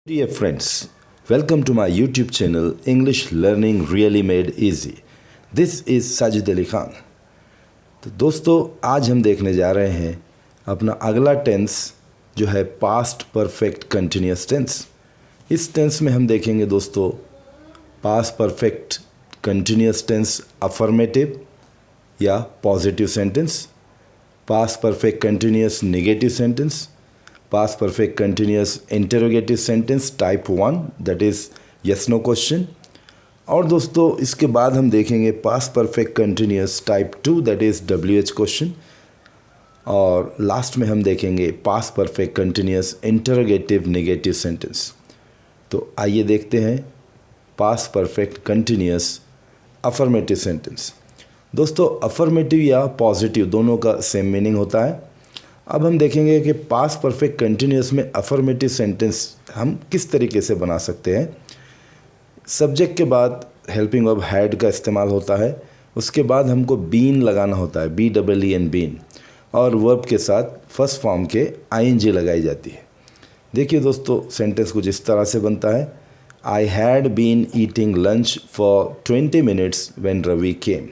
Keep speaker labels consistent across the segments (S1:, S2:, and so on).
S1: Dear friends, welcome to my YouTube channel English Learning Really Made Easy. This is Sajid Ali Khan. तो दोस्तों आज हम देखने जा रहे हैं अपना अगला टेंस जो है पास्ट परफेक्ट कंटिन्यूस टेंस. इस टेंस में हम देखेंगे दोस्तों past perfect continuous tense affirmative या positive sentence, past perfect continuous negative sentence, past perfect continuous interrogative sentence type 1 that is yes no question. और दोस्तों इसके बाद हम देखेंगे past perfect continuous type 2 that is WH question. और last में हम देखेंगे past perfect continuous interrogative negative sentence. तो आइए देखते हैं past perfect continuous affirmative sentence. दोस्तों अफर्मेटिव या पॉजिटिव दोनों का सेम मीनिंग होता है. अब हम देखेंगे कि पास्ट परफेक्ट कंटिन्यूस में अफर्मेटिव सेंटेंस हम किस तरीके से बना सकते हैं. सब्जेक्ट के बाद हेल्पिंग वर्ब हैड का इस्तेमाल होता है, उसके बाद हमको बीन लगाना होता है, BEEN बीन, और वर्ब के साथ फर्स्ट फॉर्म के ING लगाई जाती है. देखिए दोस्तों सेंटेंस कुछ इस तरह से बनता है. I had been eating lunch for 20 minutes when Ravi came.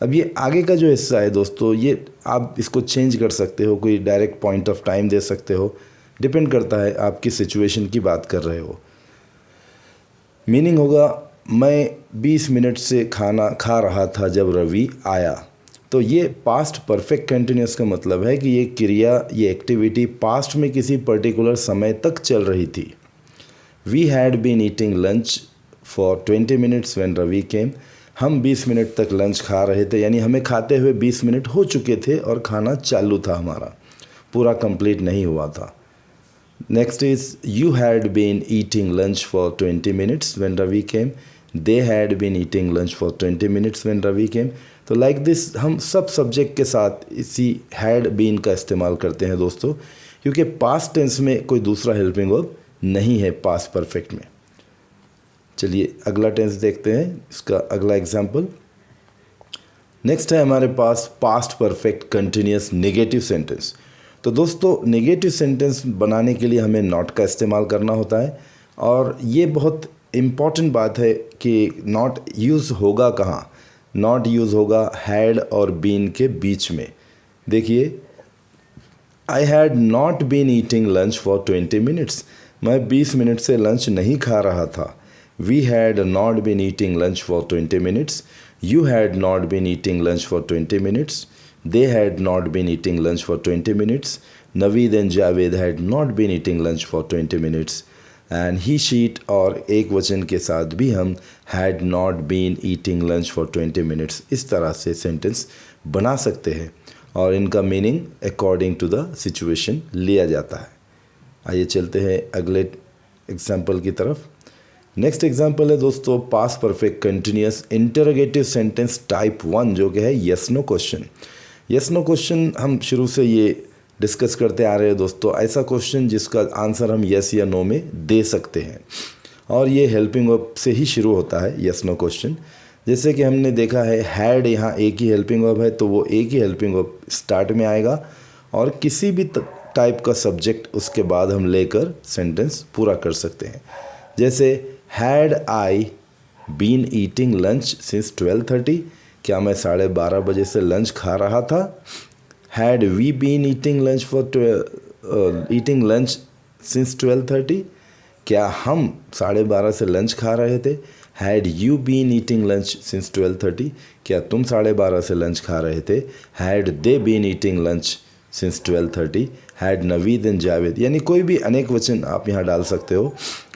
S1: अब ये आगे का जो हिस्सा है दोस्तों ये आप इसको चेंज कर सकते हो, कोई डायरेक्ट पॉइंट ऑफ टाइम दे सकते हो, डिपेंड करता है आप किस सिचुएशन की बात कर रहे हो. मीनिंग होगा मैं 20 मिनट से खाना खा रहा था जब रवि आया. तो ये पास्ट परफेक्ट कंटिन्यूस का मतलब है कि ये क्रिया, ये एक्टिविटी पास्ट में किसी पर्टिकुलर समय तक चल रही थी. We had been eating lunch for 20 minutes when Ravi came. हम 20 मिनट तक लंच खा रहे थे, यानी हमें खाते हुए 20 मिनट हो चुके थे और खाना चालू था, हमारा पूरा कंप्लीट नहीं हुआ था. Next is you had been eating lunch for 20 minutes when Ravi came. They had been eating lunch for 20 minutes when Ravi came. तो लाइक दिस हम सब सब्जेक्ट के साथ इसी हैड बीन का इस्तेमाल करते हैं दोस्तों, क्योंकि पास्ट टेंस में कोई दूसरा हेल्पिंग वर्ब नहीं है पास्ट परफेक्ट में. चलिए अगला टेंस देखते हैं, इसका अगला एग्जाम्पल. नेक्स्ट है हमारे पास past perfect continuous negative sentence. तो दोस्तों नेगेटिव सेंटेंस बनाने के लिए हमें नॉट का इस्तेमाल करना होता है, और ये बहुत इम्पॉर्टेंट बात है कि नॉट यूज़ होगा कहाँ. नॉट यूज़ होगा हैड और बीन के बीच में. देखिए I had not been eating lunch for 20 minutes. मैं 20 मिनट से लंच नहीं खा रहा था. We had not been eating lunch for 20 minutes. You had not been eating lunch for 20 minutes. They had not been eating lunch for 20 minutes. Naveed and Javed had not been eating lunch for 20 minutes. And he, she और एक वचन के साथ भी हम had not been eating lunch for 20 minutes इस तरह से सेंटेंस बना सकते हैं, और इनका meaning according to the situation लिया जाता है. आइए चलते हैं अगले एग्जाम्पल की तरफ. नेक्स्ट एग्जाम्पल है दोस्तों past perfect continuous interrogative sentence type 1 जो कि है yes no question. Yes no question हम शुरू से ये डिस्कस करते आ रहे हैं दोस्तों. ऐसा क्वेश्चन जिसका आंसर हम यस या नो में दे सकते हैं, और ये हेल्पिंग वर्ब से ही शुरू होता है यस नो क्वेश्चन. जैसे कि हमने देखा है हैड यहाँ एक ही हेल्पिंग वर्ब है, तो वो एक ही हेल्पिंग वर्ब स्टार्ट में आएगा और किसी भी टाइप का सब्जेक्ट उसके बाद हम लेकर सेंटेंस पूरा कर सकते हैं. जैसे had I been eating lunch since 12:30. क्या मैं 12:30 बजे से लंच खा रहा था. Had we been eating lunch for eating lunch since 12:30. क्या हम 12:30 से लंच खा रहे थे. Had you been eating lunch since 12:30. क्या तुम 12:30 से लंच खा रहे थे. Had they been eating lunch since 12:30. Had Navid and Javed, यानी कोई भी अनेक वचन आप यहाँ डाल सकते हो.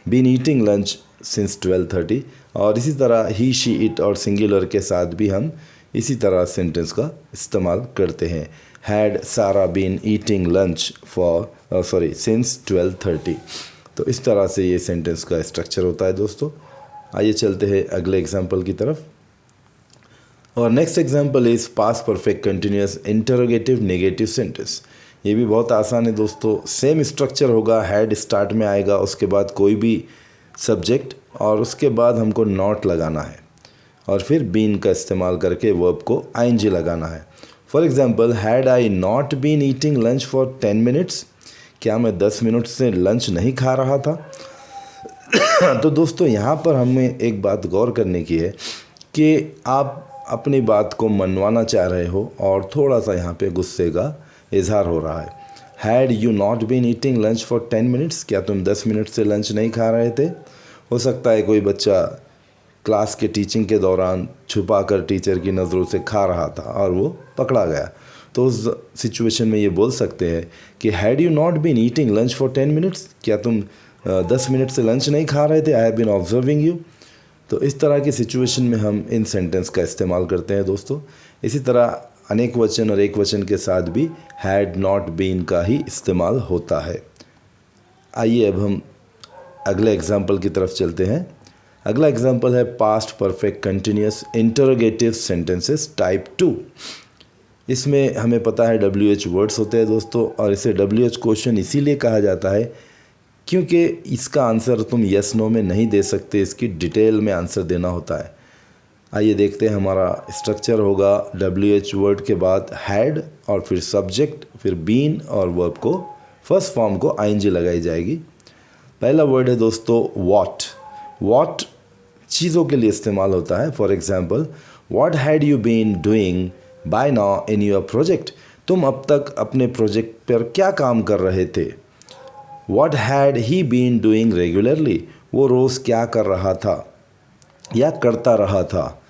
S1: बीन ईटिंग लंच सिंस 12:30, और इसी तरह ही, शी, इट और सिंगुलर के साथ भी हम इसी तरह सेंटेंस का इस्तेमाल करते हैं. Had Sara been eating lunch for since 12:30. तो इस तरह से ये सेंटेंस का स्ट्रक्चर होता है दोस्तों. आइए चलते हैं अगले एग्जाम्पल की तरफ. और next example is past perfect continuous interrogative negative sentence. ये भी बहुत आसान है दोस्तों. सेम स्ट्रक्चर होगा, हैड स्टार्ट में आएगा, उसके बाद कोई भी सब्जेक्ट, और उसके बाद हमको नॉट लगाना है, और फिर बीन का इस्तेमाल करके वर्ब को ING लगाना है. For example had I not been eating lunch for 10 minutes. क्या मैं 10 मिनट से लंच नहीं खा रहा था. तो दोस्तों यहाँ पर हमें एक बात गौर करने की है कि आप अपनी बात को मनवाना चाह रहे हो और थोड़ा सा यहाँ पे गुस्से का इजहार हो रहा है। Had you not been eating lunch for 10 minutes, क्या तुम 10 मिनट से लंच नहीं खा रहे थे? हो सकता है कोई बच्चा क्लास के टीचिंग के दौरान छुपा कर टीचर की नज़रों से खा रहा था और वो पकड़ा गया। तो उस सिचुएशन में ये बोल सकते हैं कि had you not been eating lunch for 10 minutes, क्या तुम 10 मिनट से लंच नहीं खा रहे थे? I have been observing you. तो इस तरह की सिचुएशन में हम इन सेंटेंस का इस्तेमाल करते हैं दोस्तों। इसी तरह अनेक वचन और एक वचन के साथ भी हैड नॉट बीन का ही इस्तेमाल होता है। आइए अब हम अगले एग्जाम्पल की तरफ चलते हैं। अगला एग्जाम्पल है past perfect continuous interrogative sentences type 2। इसमें हमें पता है WH वर्ड्स होते हैं दोस्तों, और इसे WH क्वेश्चन इसीलिए कहा जाता है क्योंकि इसका आंसर तुम यस नो में नहीं दे सकते, इसकी डिटेल में आंसर देना होता है। आइए देखते हैं। हमारा स्ट्रक्चर होगा WH वर्ड के बाद हैड और फिर सब्जेक्ट, फिर बीन और वर्ब को फर्स्ट फॉर्म को ING लगाई जाएगी। पहला वर्ड है दोस्तों वॉट। वॉट चीज़ों के लिए इस्तेमाल होता है। For example, what had you been doing by now in your project, तुम अब तक अपने प्रोजेक्ट पर क्या काम कर रहे थे? What had he been doing regularly, वो रोज़ क्या कर रहा था या करता रहा था।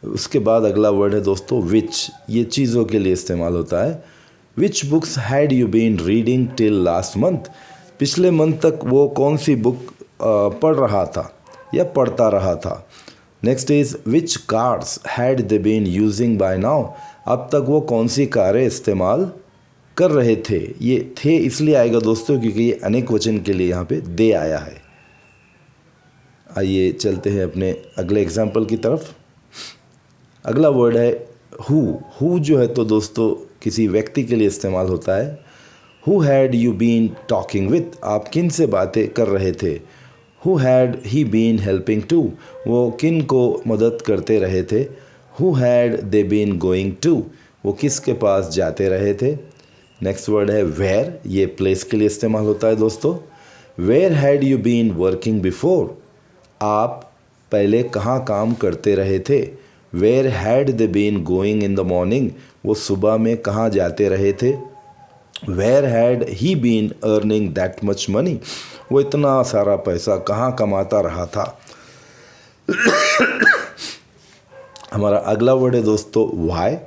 S1: उसके बाद अगला वर्ड है दोस्तों विच, ये चीज़ों के लिए इस्तेमाल होता है। Which books had you been reading till last month, पिछले मंथ तक वो कौन सी बुक पढ़ रहा था या पढ़ता रहा था। Next is which cars had they been using by now, अब तक वो कौन सी कारें इस्तेमाल कर रहे थे। ये थे इसलिए आएगा दोस्तों क्योंकि ये अनेक वचन के लिए यहाँ पे दे आया है। आइए चलते हैं अपने अगले एग्जाम्पल की तरफ। अगला वर्ड है हु। हु जो है तो दोस्तों किसी व्यक्ति के लिए इस्तेमाल होता है। Who had you been talking with, आप किन से बातें कर रहे थे। Who had he been helping to, वो किन को मदद करते रहे थे। Who had they been going to, वो किसके पास जाते रहे थे। नेक्स्ट वर्ड है वेयर, ये प्लेस के लिए इस्तेमाल होता है दोस्तों। Where had you been working before, आप पहले कहाँ काम करते रहे थे। Where had they been going in the morning, वो सुबह में कहाँ जाते रहे थे। Where had he been earning that much money, वो इतना सारा पैसा कहाँ कमाता रहा था। हमारा अगला वर्ड है दोस्तों why.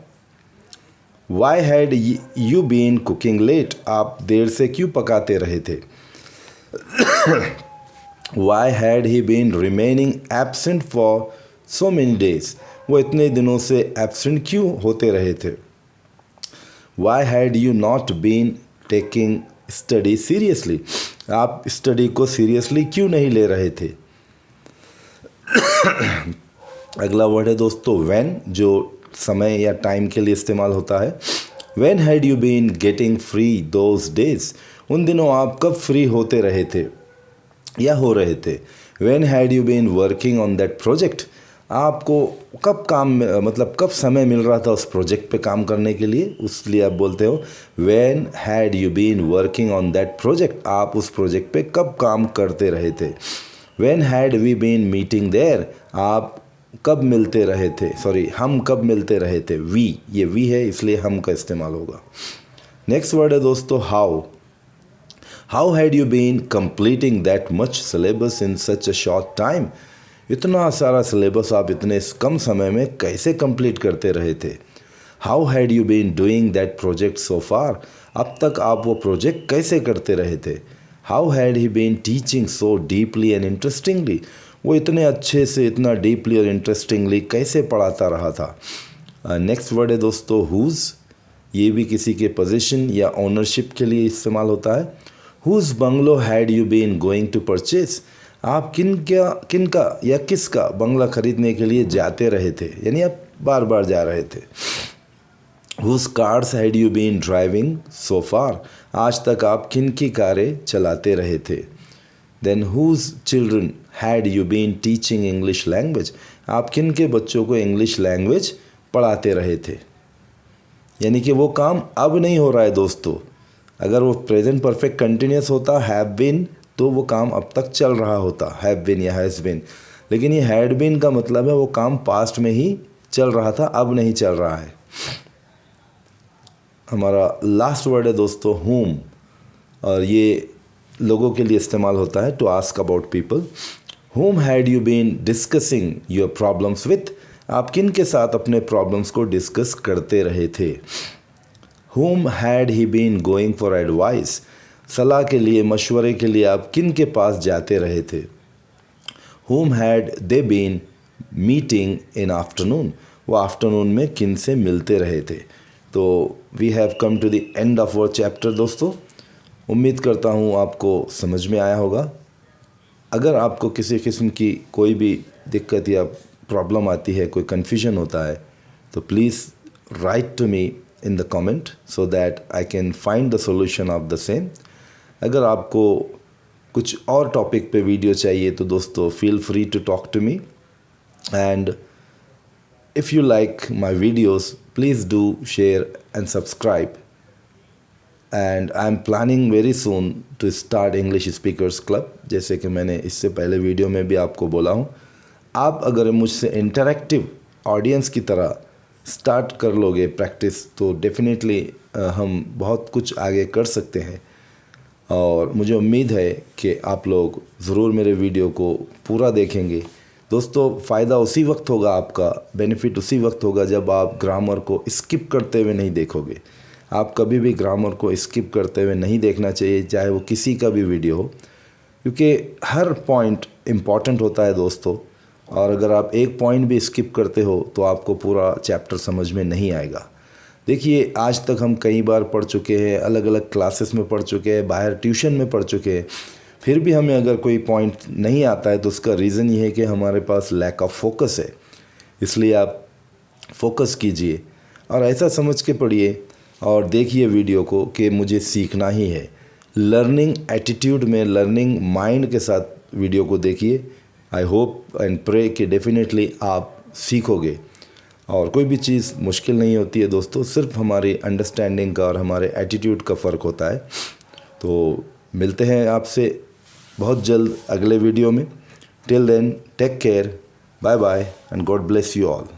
S1: Why had you been cooking late, आप देर से क्यों पकाते रहे थे। Why had he been remaining absent for so many days, वो इतने दिनों से एब्सेंट क्यों होते रहे थे। Why had you not been taking study seriously, आप स्टडी को सीरियसली क्यों नहीं ले रहे थे। अगला वर्ड है दोस्तों व्हेन, जो समय या टाइम के लिए इस्तेमाल होता है। When had you been getting free those days, उन दिनों आप कब फ्री होते रहे थे या हो रहे थे। When had you been working on that project, आपको कब काम मतलब कब समय मिल रहा था उस प्रोजेक्ट पे काम करने के लिए, उसलिए आप बोलते हो when had you been working on that project, आप उस प्रोजेक्ट पे कब काम करते रहे थे। When had we been meeting there, आप कब मिलते रहे थे, सॉरी हम कब मिलते रहे थे। वी, ये वी है इसलिए हम का इस्तेमाल होगा। नेक्स्ट वर्ड है दोस्तों how. How had you been completing that much syllabus in such a short time, इतना सारा सिलेबस आप इतने कम समय में कैसे कंप्लीट करते रहे थे। How had you been doing that project so far, अब तक आप वो प्रोजेक्ट कैसे करते रहे थे। How had he been teaching so deeply and interestingly, वो इतने अच्छे से इतना डीपली और इंटरेस्टिंगली कैसे पढ़ाता रहा था। नेक्स्ट वर्ड है दोस्तों हुज़, ये भी किसी के पोजीशन या ओनरशिप के लिए इस्तेमाल होता है। Whose bungalow had you been going to purchase, आप किन का या किसका बंगला खरीदने के लिए जाते रहे थे, यानी आप बार बार जा रहे थे। Whose cars had you been driving so far, आज तक आप किन की कारें चलाते रहे थे। Then whose children had you been teaching English language, आप किन के बच्चों को इंग्लिश लैंग्वेज पढ़ाते रहे थे। यानी कि वो काम अब नहीं हो रहा है दोस्तों। अगर वो प्रेजेंट परफेक्ट कंटिन्यूस होता हैव बीन तो वो काम अब तक चल रहा होता, हैव बीन या हैज़ बीन। लेकिन ये हैड बीन का मतलब है वो काम पास्ट में ही चल रहा था, अब नहीं चल रहा है। हमारा लास्ट वर्ड है दोस्तों whom, और ये लोगों के लिए इस्तेमाल होता है to ask about people. whom had you been discussing your problems with? आप किन के साथ अपने प्रॉब्लम्स को डिस्कस करते रहे थे। whom had he been going for advice? सलाह के लिए, मशवरे के लिए आप किन के पास जाते रहे थे। whom had they been meeting in afternoon? वो आफ्टरनून में किन से मिलते रहे थे। तो we have come to the end of our chapter दोस्तों। उम्मीद करता हूँ आपको समझ में आया होगा। अगर आपको किसी किस्म की कोई भी दिक्कत या प्रॉब्लम आती है, कोई कन्फ्यूजन होता है, तो please write to me in the comment so that I can find the solution of the same. अगर आपको कुछ और टॉपिक पे वीडियो चाहिए तो दोस्तों feel free to talk to me, and if you like my videos please do share and subscribe. And I am planning very soon to start English speakers club, जैसे कि मैंने इससे पहले वीडियो में भी आपको बोला हूँ। आप अगर मुझसे इंटरैक्टिव ऑडियंस की तरह स्टार्ट कर लोगे प्रैक्टिस, तो डेफिनेटली हम बहुत कुछ आगे कर सकते हैं। और मुझे उम्मीद है कि आप लोग ज़रूर मेरे वीडियो को पूरा देखेंगे। दोस्तों फ़ायदा उसी वक्त होगा, आपका बेनिफिट उसी वक्त होगा जब आप ग्रामर को स्किप करते हुए नहीं देखोगे। आप कभी भी ग्रामर को स्किप करते हुए नहीं देखना चाहिए, चाहे वो किसी का भी वीडियो हो, क्योंकि हर पॉइंट इम्पॉर्टेंट होता है दोस्तों। और अगर आप एक पॉइंट भी स्किप करते हो तो आपको पूरा चैप्टर समझ में नहीं आएगा। देखिए, आज तक हम कई बार पढ़ चुके हैं, अलग अलग क्लासेस में पढ़ चुके हैं, बाहर ट्यूशन में पढ़ चुके हैं, फिर भी हमें अगर कोई पॉइंट नहीं आता है तो उसका रीज़न ये है कि हमारे पास लैक ऑफ फोकस है। इसलिए आप फोकस कीजिए और ऐसा समझ के पढ़िए और देखिए वीडियो को कि मुझे सीखना ही है। लर्निंग एटीट्यूड में, लर्निंग माइंड के साथ वीडियो को देखिए। आई होप एंड प्रे कि डेफिनेटली आप सीखोगे। और कोई भी चीज़ मुश्किल नहीं होती है दोस्तों, सिर्फ हमारी अंडरस्टैंडिंग का और हमारे एटीट्यूड का फ़र्क होता है। तो मिलते हैं आपसे बहुत जल्द अगले वीडियो में। Till then take care, bye bye and God bless you all.